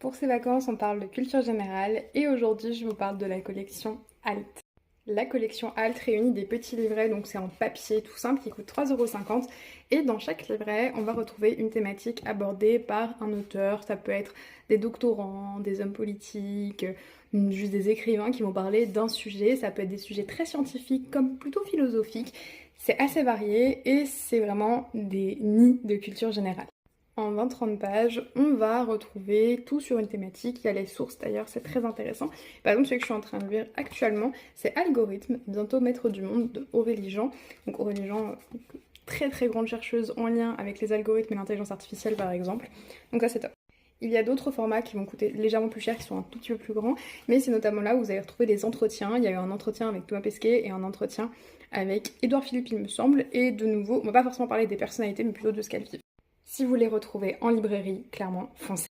Pour ces vacances, on parle de culture générale et aujourd'hui, je vous parle de la collection Alt. La collection Alt réunit des petits livrets, donc c'est en papier tout simple qui coûte 3,50 € et dans chaque livret, on va retrouver une thématique abordée par un auteur. Ça peut être des doctorants, des hommes politiques, juste des écrivains qui vont parler d'un sujet. Ça peut être des sujets très scientifiques comme plutôt philosophiques. C'est assez varié et c'est vraiment des nids de culture générale. En 20-30 pages, on va retrouver tout sur une thématique. Il y a les sources d'ailleurs, c'est très intéressant. Par exemple, celui que je suis en train de lire actuellement, c'est Algorithme, bientôt maître du monde de Aurélie Jean. Donc Aurélie Jean, très très grande chercheuse en lien avec les algorithmes et l'intelligence artificielle par exemple. Donc ça c'est top. Il y a d'autres formats qui vont coûter légèrement plus cher, qui sont un tout petit peu plus grands, mais c'est notamment là où vous allez retrouver des entretiens. Il y a eu un entretien avec Thomas Pesquet et un entretien avec Édouard Philippe, il me semble. Et de nouveau, on va pas forcément parler des personnalités, mais plutôt de ce qu'elles vivent. Si vous les retrouvez en librairie, clairement, foncez.